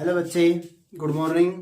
Hello बच्चे, good morning.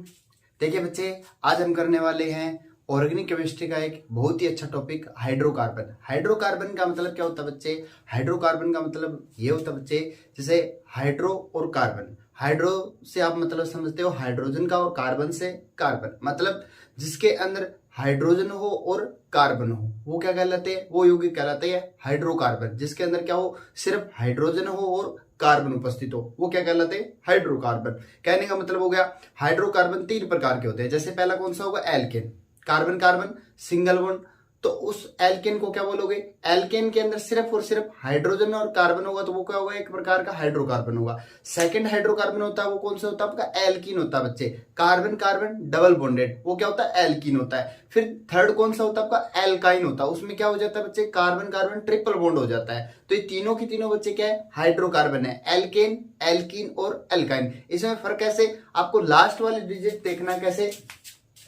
देखिए बच्चे, आज हम करने वाले हैं ऑर्गेनिक केमिस्ट्री का एक बहुत ही अच्छा टॉपिक हाइड्रोकार्बन। हाइड्रोकार्बन का मतलब क्या होता है बच्चे? हाइड्रोकार्बन का मतलब ये होता है बच्चे, जैसे हाइड्रो और कार्बन। हाइड्रो से आप मतलब समझते हो हाइड्रोजन का, और कार्बन से कार्बन, मतलब जिसके अंदर हाइड्रोजन हो और कार्बन हो वो क्या कहलाते हैं? वो यौगिक कहलाते हैं हाइड्रोकार्बन। जिसके अंदर क्या हो, सिर्फ हाइड्रोजन हो और कार्बन उपस्थित हो वो क्या कहलाते हैं? हाइड्रोकार्बन। कहने का मतलब हो गया हाइड्रोकार्बन 3 प्रकार के होते हैं। जैसे पहला कौन सा होगा? Alkane, carbon carbon single bond. तो उस एल्केन को क्या बोलोगे? एल्केन के अंदर सिर्फ और सिर्फ हाइड्रोजन और कार्बन होगा तो वो क्या होगा? एक प्रकार का हाइड्रोकार्बन होगा। सेकंड हाइड्रोकार्बन होता है वो कौन सा होता है? आपका एल्कीन होता है बच्चे। कार्बन कार्बन डबल बॉन्डेड, वो क्या होता है? एल्कीन होता है। फिर थर्ड कौन सा होता है? आपका एल्काइन होता है। उसमें क्या हो जाता है बच्चे? कार्बन कार्बन ट्रिपल बॉन्ड हो जाता है। तो ये तीनों की तीनों बच्चे क्या है? हाइड्रोकार्बन है। एल्केन, एल्कीन और एल्काइन। इसमें फर्क कैसे? आपको लास्ट वाले डिजिट देखना कैसे,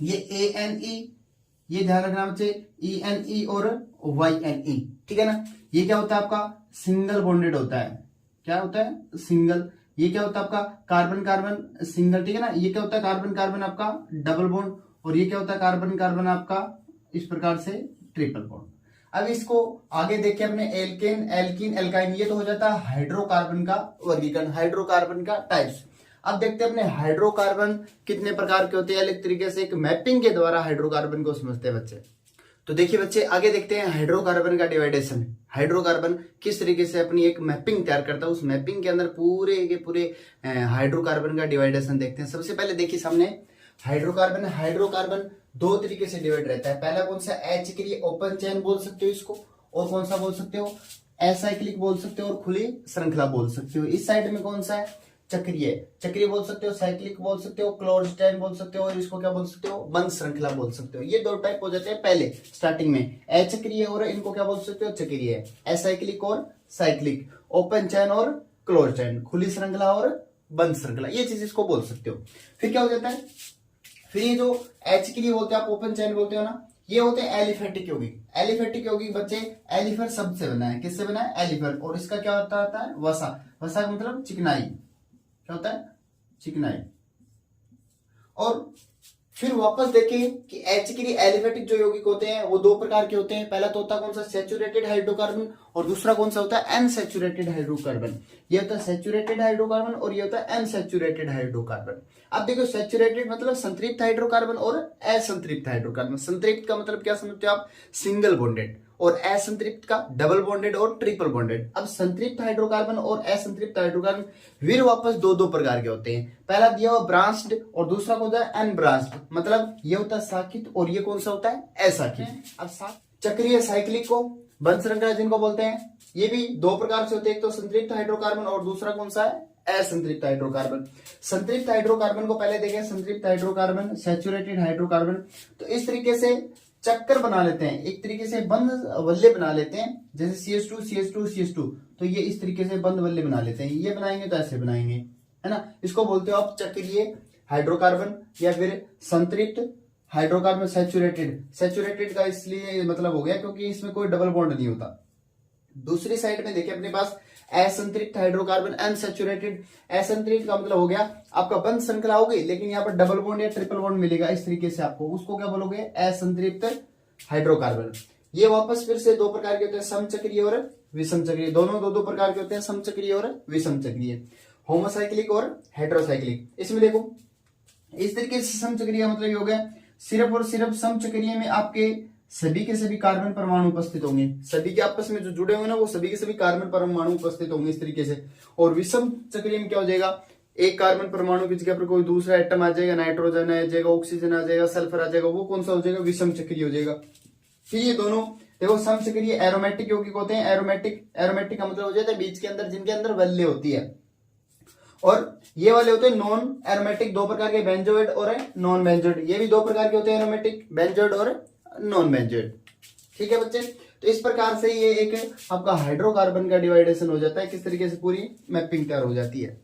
ये ANE, ये ध्यान रखना बच्चे, ENE और YNE, ठीक है ना। ये क्या होता है आपका? सिंगल बॉन्डेड होता है। क्या होता है? सिंगल। ये क्या होता है आपका? कार्बन कार्बन सिंगल, ठीक है ना। ये क्या होता है? कार्बन कार्बन आपका डबल बॉन्ड। और ये क्या होता है? कार्बन कार्बन आपका इस प्रकार से ट्रिपल बॉन्ड। अब इसको आगे देखें अपने, एल्केन, एल्कीन, एल्काइन, ये तो हो जाता है हाइड्रोकार्बन का वर्गीकरण, हाइड्रोकार्बन का टाइप्स। अब देखते हैं अपने हाइड्रोकार्बन कितने प्रकार के होते हैं। अलग तरीके से एक मैपिंग के द्वारा हाइड्रोकार्बन को समझते हैं बच्चे। तो देखिए बच्चे, आगे देखते हैं हाइड्रोकार्बन का डिवाइडेशन। हाइड्रोकार्बन किस तरीके से अपनी एक मैपिंग तैयार करता है, उस मैपिंग के अंदर पूरे के पूरे हाइड्रोकार्बन का डिवाइडेशन देखते हैं। सबसे पहले देखिए सामने हाइड्रोकार्बन। हाइड्रोकार्बन दो तरीके से डिवाइड रहता है। पहला कौन सा? अचक्रीय, ओपन चेन बोल सकते हो इसको। और कौन सा बोल सकते हो? एसाइक्लिक बोल सकते हो और खुली श्रृंखला बोल सकते हो। इस साइड में कौन सा है? चक्रीय। चक्रीय बोल सकते हो, साइक्लिक बोल सकते हो, क्लोज्ड चेन बोल सकते हो, और इसको क्या बोल सकते हो? बंद श्रृंखला बोल सकते हो। ये दो टाइप हो जाते हैं पहले स्टार्टिंग में, अचक्रीय और इनको क्या बोल सकते हो? चक्रीय। एसाइक्लिक और साइक्लिक, ओपन चेन और क्लोज्ड चेन, खुली श्रृंखला और बंद श्रृंखला, ये चीज इसको बोल सकते हो। फिर क्या हो जाता है? फिर ये जो अचक्रीय बोलते हैं आप, ओपन चेन बोलते हो ना, ये होते हैं एलिफेटिक यौगिक। एलिफेटिक यौगिक बच्चे एलिफर शब्द से बना है। किससे बना है? एलिफर। और इसका क्या होता है? वसा। वसा का मतलब चिकनाई। क्या होता है? चिकनाई। और फिर वापस देखें कि अचक्रीय एलिफेटिक जो यौगिक होते हैं वो दो प्रकार के होते हैं। पहला तो होता है कौन सा? Saturated hydrocarbon. और दूसरा कौन सा होता है? Unsaturated hydrocarbon. ये होता है सैचुरेटेड हाइड्रोकार्बन और ये होता है अनसैचुरेटेड हाइड्रोकार्बन। अब देखो, सैचुरेटेड मतलब संतृप्त हाइड्रोकार्बन और असंतृप्त हाइड्रोकार्बन। संतृप्त का मतलब क्या समझते हो आप? Single bonded. और असंतृप्त का डबल बॉन्डेड और ट्रिपल बॉन्डेड। अब संतृप्त हाइड्रोकार्बन और असंतृप्त हाइड्रोकार्बन फिर वापस दो दो प्रकार के होते हैं। पहला दिया हुआ ब्रांच्ड और दूसरा कौन सा है? अनब्रांच्ड। मतलब ये होता है साकित और ये कौन सा होता है? असाकित। अब चक्रीय साइक्लिक को बंद श्रृंखला जिनको बोलते हैं, ये भी दो प्रकार से होते हैं। एक तो संतृप्त हाइड्रोकार्बन और दूसरा कौन सा है? असंतृप्त हाइड्रोकार्बन। संतृप्त हाइड्रोकार्बन को पहले देखें, संतृप्त हाइड्रोकार्बन, सैचुरेटेड हाइड्रोकार्बन। तो इस तरीके से चक्कर बना लेते हैं, एक तरीके से बंद वल्ले बना लेते हैं, जैसे CH2 CH2 CH2। तो ये इस तरीके से बंद वल्ले बना लेते हैं। ये बनाएंगे तो ऐसे बनाएंगे, है ना। इसको बोलते हो आप चक्रीय हाइड्रोकार्बन या फिर संतृप्त हाइड्रोकार्बन। सैचुरेटेड, सैचुरेटेड का इसलिए मतलब हो गया क्योंकि इसमें कोई डबल बॉन्ड नहीं होता। दूसरी साइड में देखिए अपने पास असंतृप्त हाइड्रोकार्बन, अनसैचुरेटेड। असंतृप्त का मतलब हो गया आपका बंद श्रृंखला हो गई, लेकिन यहाँ पर डबल बॉन्ड या ट्रिपल बॉन्ड मिलेगा इस तरीके से आपको, उसको क्या बोलोगे? असंतृप्त हाइड्रोकार्बन। ये वापस फिर से दो प्रकार के होते हैं, समचक्रीय और विषम चक्रीय। दोनों दो दो प्रकार के होते हैं, समचक्रीय और विषम चक्रीय, होमोसाइक्लिक और हेटेरोसाइक्लिक। इसमें देखो इस तरीके से समचक्रीय मतलब ये हो गया सिर्फ और सिर्फ समचक्रीय में आपके सभी के सभी कार्बन परमाणु उपस्थित होंगे। सभी के आपस में जो जुड़े हुए ना वो सभी के सभी कार्बन परमाणु उपस्थित होंगे इस तरीके से। और विषम चक्रीय में क्या हो जाएगा? एक कार्बन परमाणु की जगह पर कोई दूसरा एटम आ जाएगा, नाइट्रोजन आ जाएगा, ऑक्सीजन आ जाएगा, सल्फर आ जाएगा। वो कौन सा हो जाएगा? विषम चक्रीय हो जाएगा। फिर ये दोनों देखो समचक्रीय एरोमेटिक यौगिक होते हैं। एरोमेटिक, एरोमेटिक का मतलब हो जाता है बीच के अंदर जिनके अंदर वल्ले होती है। और ये वाले होते हैं नॉन एरोमेटिक, दो प्रकार के, बेंजोइड और नॉन बेंजोइड। ये भी दो प्रकार के होते हैं, एरोमेटिक, बेंजोइड और नॉन बेंजोइड। ठीक है बच्चे, तो इस प्रकार से ये एक आपका हाइड्रोकार्बन का डिवाइडेशन हो जाता है। किस तरीके से पूरी मैपिंग तैयार हो जाती है।